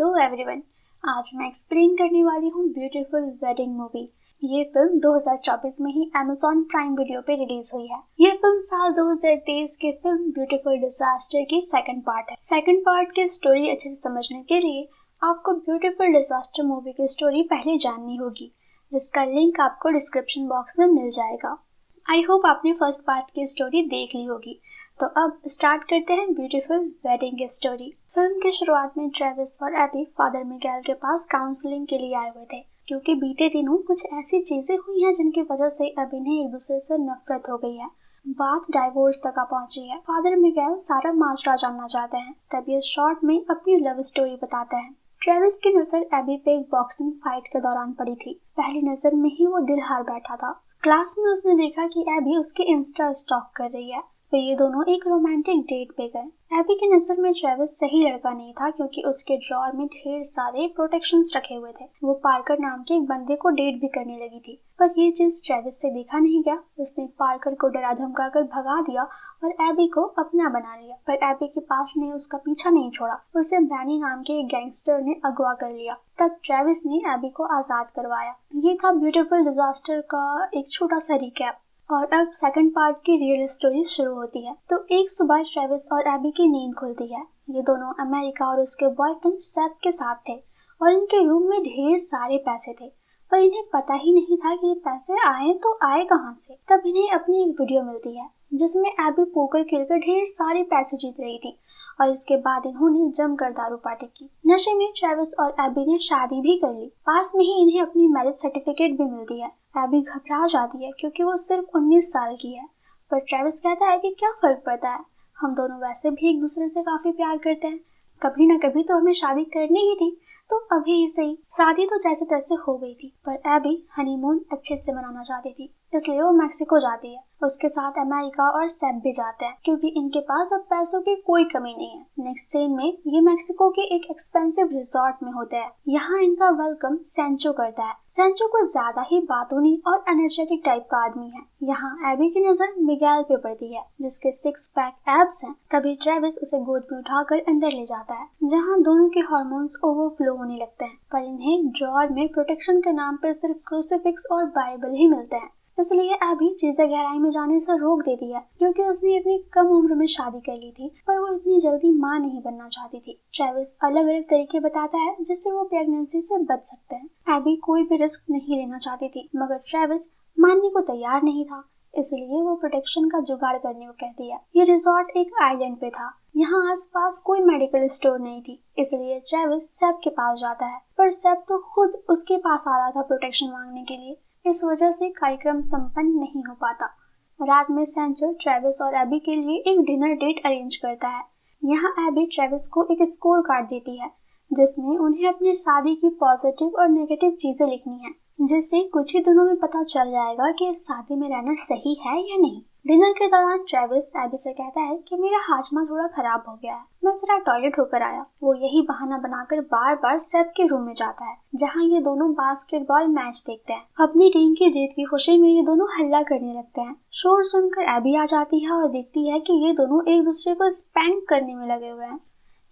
Hello everyone. आज मैं explain करने वाली हूँ ब्यूटीफुल वेडिंग मूवी। ये फिल्म 2024 में ही Amazon प्राइम वीडियो पे रिलीज हुई है। ये फिल्म साल 2023 की फिल्म ब्यूटीफुल डिजास्टर की सेकंड पार्ट है। सेकंड पार्ट की स्टोरी अच्छे से समझने के लिए आपको ब्यूटीफुल डिजास्टर मूवी की स्टोरी पहले जाननी होगी, जिसका लिंक आपको डिस्क्रिप्शन बॉक्स में मिल जाएगा। आई होप आपने फर्स्ट पार्ट की स्टोरी देख ली होगी। तो अब स्टार्ट करते हैं ब्यूटीफुल वेडिंग की स्टोरी। फिल्म की शुरुआत में ट्रेविस और एबी फादर मिगेल के पास काउंसलिंग के लिए आए हुए थे, क्योंकि बीते दिनों कुछ ऐसी चीजें हुई हैं जिनकी वजह से अब इन्हें एक दूसरे से नफरत हो गई है। बात डाइवोर्स तक आ पहुंची है। फादर मिगेल सारा माजरा जानना चाहते हैं, तब ये शॉर्ट में अपनी लव स्टोरी बताते हैं। ट्रेविस की नजर एबी पे एक बॉक्सिंग फाइट के दौरान पड़ी थी। पहली नजर में ही वो दिल हार बैठा था। क्लास में उसने देखा कि एबी उसके इंस्टा स्टॉक कर रही है। फिर ये दोनों एक रोमांटिक डेट पे गए। एबी की नजर में ट्रेविस सही लड़का नहीं था, क्योंकि उसके ड्रॉर में ढेर सारे प्रोटेक्शंस रखे हुए थे। वो पार्कर नाम के एक बंदे को डेट भी करने लगी थी, पर ये चीज ट्रेविस से देखा नहीं गया। उसने पार्कर को डरा धमका कर भगा दिया और एबी को अपना बना लिया। पर एबी के पास ने उसका पीछा नहीं छोड़ा। उसे बैनी नाम के एक गैंगस्टर ने अगवा कर लिया। तब ट्रेविस ने एबी को आजाद करवाया। ये था ब्यूटीफुल डिजास्टर का एक छोटा सा रिकैप। और अब सेकंड पार्ट की रियल स्टोरी शुरू होती है। तो एक सुबह ट्रेविस और एबी की नींद खुलती है। ये दोनों अमेरिका और उसके बॉयफ्रेंड सेब के साथ थे और इनके रूम में ढेर सारे पैसे थे, पर इन्हें पता ही नहीं था कि ये पैसे आए तो आए कहाँ से। तब इन्हें अपनी एक वीडियो मिलती है जिसमें एबी पोकर खेलकर ढेर सारे पैसे जीत रही थी, और इसके बाद इन्होंने जमकर दारू पार्टी की। नशे में ट्रेविस और एबी ने शादी भी कर ली। पास में ही इन्हें अपनी मैरिज सर्टिफिकेट भी मिलती है। एबी घबरा जाती है क्योंकि वो सिर्फ 19 साल की है, पर ट्रेविस कहता है कि क्या फर्क पड़ता है, हम दोनों वैसे भी एक दूसरे से काफी प्यार करते हैं, कभी ना कभी तो हमें शादी करनी ही थी, तो अभी ही सही। शादी तो जैसे तैसे हो गई थी, पर एबी हनीमून अच्छे से मनाना चाहती थी, इसलिए वो मैक्सिको जाती है। उसके साथ अमेरिका और सेब भी जाते हैं, क्योंकि इनके पास अब पैसों की कोई कमी नहीं है। नेक्स्ट सीन में ये मैक्सिको के एक एक्सपेंसिव रिजॉर्ट में होते हैं। यहाँ इनका वेलकम सेंचो करता है। सेंचो को ज्यादा ही बातूनी और एनर्जेटिक टाइप का आदमी है। यहाँ एबी की नजर मिगेल पे पड़ती है, जिसके 6 पैक एब्स हैं। तभी ट्रेविस उसे गोद में उठाकर अंदर ले जाता है, जहाँ दोनों के हार्मोन्स ओवरफ्लो होने लगते हैं। पर इन्हें ड्रॉर में प्रोटेक्शन के नाम पे सिर्फ क्रूसिफिक्स और बाइबल ही मिलते हैं, इसलिए एबी चीजें गहराई में जाने से रोक देती है, क्योंकि उसने इतनी कम उम्र में शादी कर ली थी, पर वो इतनी जल्दी माँ नहीं बनना चाहती थी। ट्रेविस अलग अलग तरीके बताता है जिससे वो प्रेगनेंसी से बच सकते हैं। एबी कोई भी रिस्क नहीं लेना चाहती थी, मगर ट्रेविस मानने को तैयार नहीं था, इसलिए वो प्रोटेक्शन का जुगाड़ करने को कहती है। ये रिजॉर्ट एक आइलैंड पे था। यहाँ आसपास कोई मेडिकल स्टोर नहीं थी, इसलिए ट्रेविस सेब के पास जाता है, पर सेब तो खुद उसके पास आ रहा था प्रोटेक्शन मांगने के लिए। इस वजह से कार्यक्रम संपन्न नहीं हो पाता। रात में सेंचो ट्रेविस और एबी के लिए एक डिनर डेट अरेंज करता है। यहाँ एबी ट्रेविस को एक स्कोर कार्ड देती है, जिसमें उन्हें अपनी शादी की पॉजिटिव और नेगेटिव चीजें लिखनी है, जिससे कुछ ही दिनों में पता चल जाएगा कि इस शादी में रहना सही है या नहीं। डिनर के दौरान ट्रेविस एबी से कहता है कि मेरा हाजमा थोड़ा खराब हो गया है, मैं जरा टॉयलेट होकर आया। वो यही बहाना बनाकर बार बार सेब के रूम में जाता है, जहाँ ये दोनों बास्केटबॉल मैच देखते हैं। अपनी टीम की जीत की खुशी में ये दोनों हल्ला करने लगते हैं। शोर सुनकर एबी आ जाती है और देखती है कि ये दोनों एक दूसरे को स्पैंक करने में लगे हुए हैं।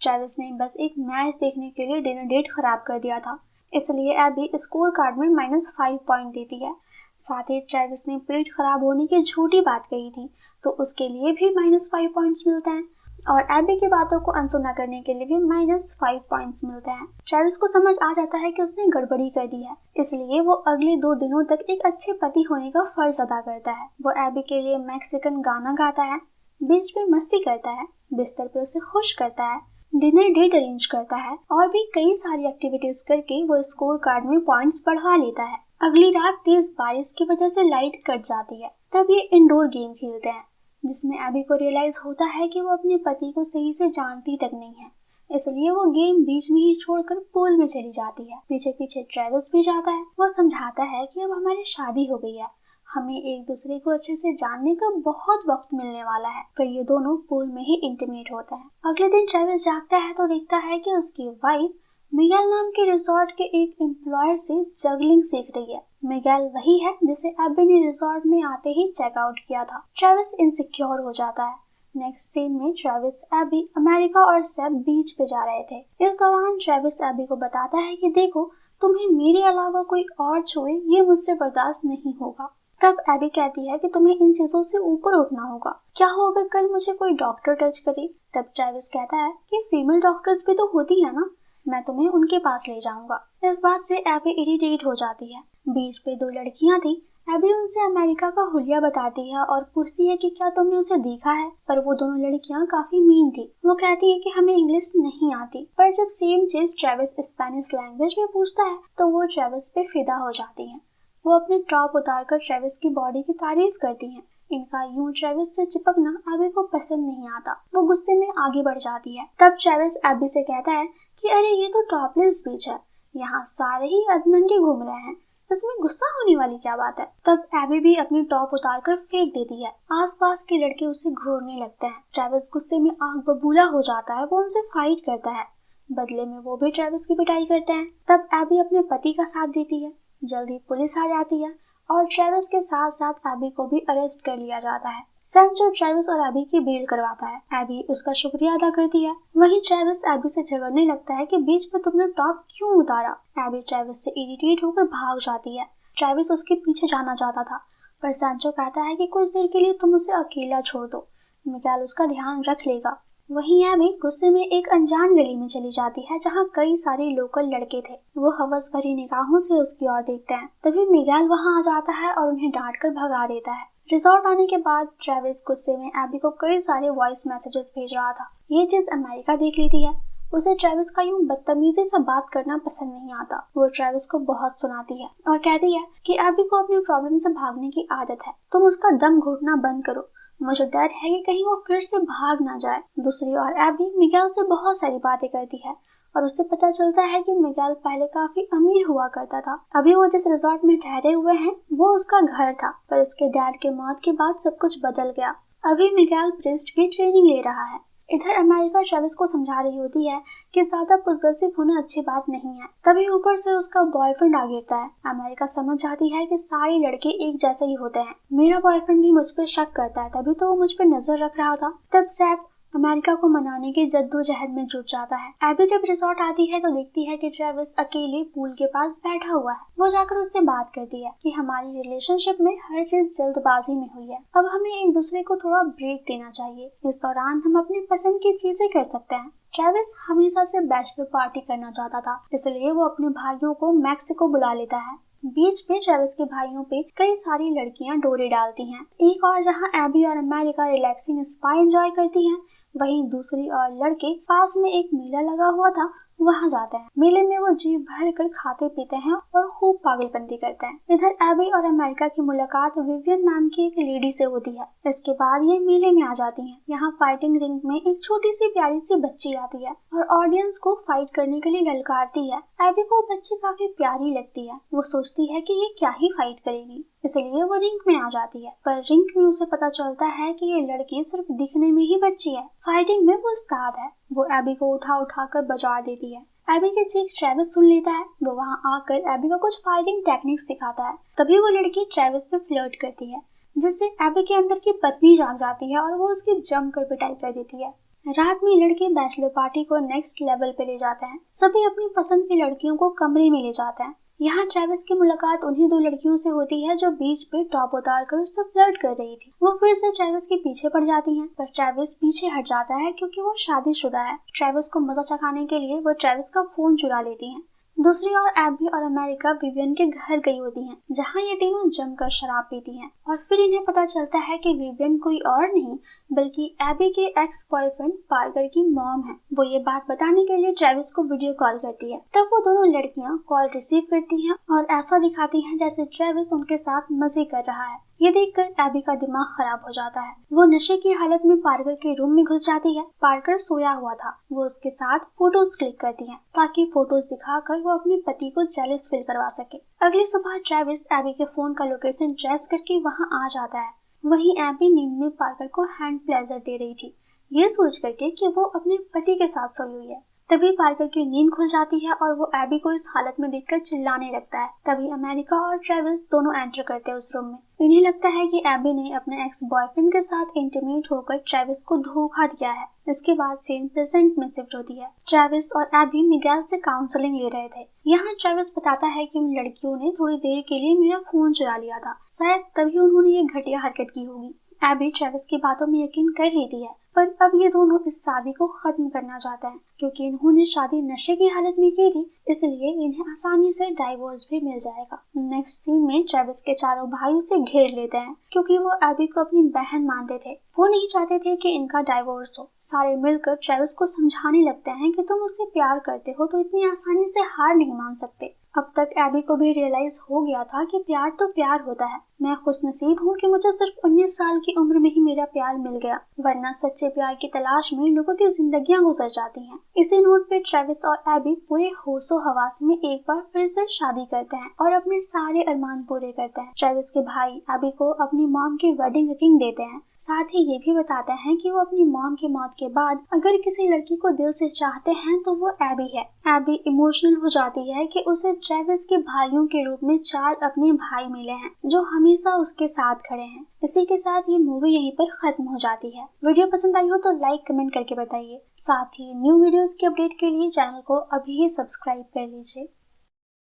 ट्रेविस ने बस एक मैच देखने के लिए डिनर डेट खराब कर दिया था, इसलिए एबी स्कोर कार्ड में -5 पॉइंट देती है। साथ ही ट्रेविस ने पेट खराब होने की झूठी बात कही थी, तो उसके लिए भी -5 पॉइंट्स मिलते हैं, और एबी की बातों को अनसुना करने के लिए भी -5 पॉइंट्स मिलते हैं। ट्रेविस को समझ आ जाता है कि उसने गड़बड़ी कर दी है, इसलिए वो अगले 2 दिनों तक एक अच्छे पति होने का फर्ज अदा करता है। वो एबी के लिए मैक्सिकन गाना गाता है, बीच में मस्ती करता है, बिस्तर पे उसे खुश करता है, डिनर डेट अरेंज करता है, और भी कई सारी एक्टिविटीज करके वो स्कोर कार्ड में पॉइंट्स बढ़ा लेता है। अगली रात तेज बारिश की वजह से लाइट कट जाती है। तब ये इंडोर गेम खेलते हैं, जिसमें एबी को रियलाइज होता है कि वो अपने पति को सही से जानती तक नहीं है, इसलिए वो गेम बीच में ही छोड़कर पूल में चली जाती है। पीछे पीछे ट्रेविस भी जाता है। वो समझाता है कि अब हमारी शादी हो गई है, हमें एक दूसरे को अच्छे से जानने का बहुत वक्त मिलने वाला है। फिर ये दोनों पूल में ही इंटीमेट होता है। अगले दिन ट्रेविस जागता है तो देखता है कि उसकी वाइफ मिगेल नाम के रिजॉर्ट के एक एम्प्लॉय से जगलिंग सीख रही है। मिगेल वही है जिसे एबी ने रिजॉर्ट में आते ही चेकआउट किया था। ट्रेविस इनसिक्योर हो जाता है। नेक्स्ट सीन में ट्रेविस, एबी, अमेरिका और सेब बीच पे जा रहे थे। इस दौरान ट्रेविस एबी को बताता है कि देखो, तुम्हें मेरे अलावा कोई और छुए ये मुझसे बर्दाश्त नहीं होगा। तब एबी कहती है कि तुम्हें इन चीजों से ऊपर उठना होगा। क्या हो अगर कल मुझे कोई डॉक्टर टच करे? तब ट्रेविस कहता है कि फीमेल डॉक्टर्स भी तो होती है ना, मैं तुम्हें उनके पास ले जाऊंगा। इस बात से एबी इरिटेट हो जाती है। बीच पे दो लड़कियां थी। एबी उनसे अमेरिका का हुलिया बताती है और पूछती है कि क्या तुमने उसे देखा है, पर वो दोनों लड़कियां काफी मीन थी। वो कहती है कि हमें इंग्लिश नहीं आती, पर जब सेम चीज ट्रेविस स्पेनिश लैंग्वेज में पूछता है तो वो ट्रेविस पे फिदा हो जाती है। वो अपने टॉप उतारकर ट्रेविस की बॉडी की तारीफ करती हैं। इनका यूं ट्रेविस से चिपकना एबी को पसंद नहीं आता। वो गुस्से में आगे बढ़ जाती है। तब ट्रेविस एबी से कहता है कि अरे ये तो टॉपलेस बीच है, यहाँ सारे ही अधनंगे घूम रहे हैं, इसमें गुस्सा होने वाली क्या बात है। तब एबी भी अपनी टॉप उतारकर फेंक देती है। आसपास के लड़के उसे घूरने लगते हैं। ट्रेविस गुस्से में आग बबूला हो जाता है। वो उनसे फाइट करता है। बदले में वो भी ट्रेविस की पिटाई करते हैं। तब एबी अपने पति का साथ देती है। जल्दी पुलिस आ जाती है और ट्रेविस के साथ साथ एबी को भी अरेस्ट कर लिया जाता है। सैंचो ट्रेविस और एबी की बेल करवाता है। एबी उसका शुक्रिया अदा करती है। वहीं ट्रेविस एबी से झगड़ने लगता है कि बीच में तुमने टॉप क्यों उतारा। एबी ट्रेविस से इरिटेट होकर भाग जाती है। ट्रेविस उसके पीछे जाना चाहता था, पर सैंचो कहता है कि कुछ देर के लिए तुम उसे अकेला छोड़ दो, मिगेल उसका ध्यान रख लेगा। वहीं एबी गुस्से में एक अनजान गली में चली जाती है जहाँ कई सारे लोकल लड़के थे। वो हवस भरी निगाहों से उसकी ओर देखते हैं। तभी मिगेल वहाँ आ जाता है और उन्हें डांट कर भगा देता है। रिजॉर्ट आने के बाद ट्रेविस गुस्से में एबी को कई सारे वॉइस मैसेजेस भेज रहा था। ये चीज अमेरिका देख लेती है। उसे ट्रेविस का यूं बदतमीजी से बात करना पसंद नहीं आता। वो ट्रेविस को बहुत सुनाती है और कहती है कि एबी को अपनी प्रॉब्लम से भागने की आदत है, तुम उसका दम घुटना बंद करो, मुझे डर है कि कहीं वो फिर से भाग ना जाए। दूसरी ओर एबी मिगेल से बहुत सारी बातें करती है और उससे पता चलता है कि मिगेल पहले काफी अमीर हुआ करता था। अभी वो जिस रिजॉर्ट में ठहरे हुए हैं वो उसका घर था, पर उसके डैड के मौत के बाद सब कुछ बदल गया। अभी मिगेल प्रिस्ट की ट्रेनिंग ले रहा है। इधर अमेरिका ट्रेविस को समझा रही होती है कि ज्यादा पॉसेसिव होना अच्छी बात नहीं है। तभी ऊपर से उसका बॉयफ्रेंड आ गिरता है। अमेरिका समझ जाती है कि सारे लड़के एक जैसे ही होते हैं। मेरा बॉयफ्रेंड भी मुझ पर शक करता है, तभी तो वो मुझ पर नजर रख रहा था। तब सैफ अमेरिका को मनाने की जद्दोजहद में जुट जाता है। एबी जब रिजॉर्ट आती है तो देखती है कि ट्रेविस अकेले पूल के पास बैठा हुआ है। वो जाकर उससे बात करती है कि हमारी रिलेशनशिप में हर चीज जल्दबाजी में हुई है, अब हमें एक दूसरे को थोड़ा ब्रेक देना चाहिए। इस दौरान हम अपनी पसंद की चीजें कर सकते हैं। ट्रेविस हमेशा से बैचलर पार्टी करना चाहता था, इसलिए वो अपने भाइयों को मैक्सिको बुला लेता है। बीच में ट्रेविस के भाइयों पे कई सारी लड़कियां डोरे डालती हैं। एक और जहां एबी और अमेरिका रिलैक्सिंग स्पा एंजॉय करती हैं, वहीं दूसरी ओर लड़के पास में एक मेला लगा हुआ था वहां जाते हैं। मेले में वो जी भर कर खाते पीते हैं और खूब पागलपंती करते हैं। इधर एबी और अमेरिका की मुलाकात विवियन नाम की एक लेडी से होती है। इसके बाद ये मेले में आ जाती हैं। यहाँ फाइटिंग रिंग में एक छोटी सी प्यारी सी बच्ची आती है और ऑडियंस को फाइट करने के लिए ललकारती है। एबी को बच्ची काफी प्यारी लगती है। वो सोचती है कि ये क्या ही फाइट करेगी, इसलिए वो रिंग में आ जाती है। पर रिंग में उसे पता चलता है कि ये लड़की सिर्फ दिखने में ही बच्ची है, फाइटिंग में वो उस्ताद है। वो एबी को उठा कर बजा देती है। एबी के चीख ट्रेविस सुन लेता है। वो वहाँ आकर एबी को कुछ फाइटिंग टेक्निक सिखाता है। तभी वो लड़की ट्रेविस से फ्लर्ट करती है, जिससे एबी के अंदर की पत्नी जाग जाती है और वो उसकी जमकर पिटाई कर देती है। रात में लड़के बैचलर पार्टी को नेक्स्ट लेवल पे ले जाते हैं। सभी अपनी पसंद की लड़कियों को कमरे में ले जाते हैं। यहाँ ट्रेविस की मुलाकात उन्हीं दो लड़कियों से होती है जो बीच पे टॉप उतार कर उससे फ्लर्ट कर रही थी। वो फिर से ट्रेविस के पीछे पड़ जाती हैं, पर ट्रेविस पीछे हट जाता है क्योंकि वो शादीशुदा है। ट्रेविस को मजा चखाने के लिए वो ट्रेविस का फोन चुरा लेती हैं। दूसरी ओर एबी और अमेरिका विवियन के घर गई होती हैं, जहाँ ये तीनों जमकर शराब पीती हैं और फिर इन्हें पता चलता है कि विवियन कोई और नहीं बल्कि एबी के एक्स बॉयफ्रेंड पार्कर की मॉम है। वो ये बात बताने के लिए ट्रेविस को वीडियो कॉल करती है। तब वो दोनों लड़कियां कॉल रिसीव करती हैं और ऐसा दिखाती हैं जैसे ट्रेविस उनके साथ मजे कर रहा है। ये देखकर एबी का दिमाग खराब हो जाता है। वो नशे की हालत में पार्कर के रूम में घुस जाती है। पार्कर सोया हुआ था। वो उसके साथ फोटोज क्लिक करती है ताकि फोटोज दिखाकर वो अपने पति को जेलस फील करवा सके। अगली सुबह ट्रेविस एबी के फोन का लोकेशन ट्रेस करके वहाँ आ जाता है। वहीं एबी नींद में पार्कर को हैंड प्लेजर दे रही थी, ये सोच करके कि वो अपने पति के साथ सोई हुई है। तभी पार्कर की नींद खुल जाती है और वो एबी को इस हालत में देखकर चिल्लाने लगता है। तभी अमेरिका और ट्रेविस दोनों एंटर करते हैं उस रूम में। इन्हें लगता है कि एबी ने अपने एक्स बॉयफ्रेंड के साथ इंटीमेट होकर ट्रेविस को धोखा दिया है। इसके बाद सीन प्रेजेंट में शिफ्ट होती है। ट्रेविस और एबी मिगेल से काउंसलिंग ले रहे थे। यहाँ ट्रेविस बताता है कि उन लड़कियों ने थोड़ी देर के लिए मेरा फोन चुरा लिया था, शायद तभी उन्होंने ये घटिया हरकत की होगी। एबी ट्रेविस की बातों में यकीन कर लेती है, पर अब ये दोनों इस शादी को खत्म करना चाहते हैं। क्योंकि इन्होंने शादी नशे की हालत में की थी, इसलिए इन्हें आसानी से डाइवोर्स भी मिल जाएगा। नेक्स्ट सीन में ट्रेविस के चारों भाई उसे घेर लेते हैं क्योंकि वो एबी को अपनी बहन मानते थे। वो नहीं चाहते थे कि इनका डाइवोर्स हो। सारे मिलकर ट्रेविस को समझाने लगते हैं कि तुम उससे प्यार करते हो तो इतनी आसानी से हार नहीं मान सकते। अब तक एबी को भी रियलाइज हो गया था कि प्यार तो प्यार होता है। मैं खुशनसीब हूँ कि मुझे सिर्फ 19 साल की उम्र में ही मेरा प्यार मिल गया, वरना सच्चे प्यार की तलाश में लोगों की जिंदगियां गुजर जाती हैं। इसी नोट पे ट्रेविस और एबी पूरे होशो हवास में एक बार फिर से शादी करते हैं और अपने सारे अरमान पूरे करते हैं। ट्रेविस के भाई एबी को अपनी मॉम की वेडिंग रिंग देते हैं। साथ ही ये भी बताते हैं कि वो अपनी मॉम की मौत के बाद अगर किसी लड़की को दिल से चाहते हैं तो वो एबी है। एबी इमोशनल हो जाती है कि उसे ट्रेविस के भाइयों के रूप में 4 अपने भाई मिले हैं जो हमेशा उसके साथ खड़े हैं। इसी के साथ ये मूवी यहीं पर खत्म हो जाती है। वीडियो पसंद आई हो तो लाइक कमेंट करके बताइए। साथ ही न्यू वीडियोस के अपडेट के लिए चैनल को अभी ही सब्सक्राइब कर लीजिए।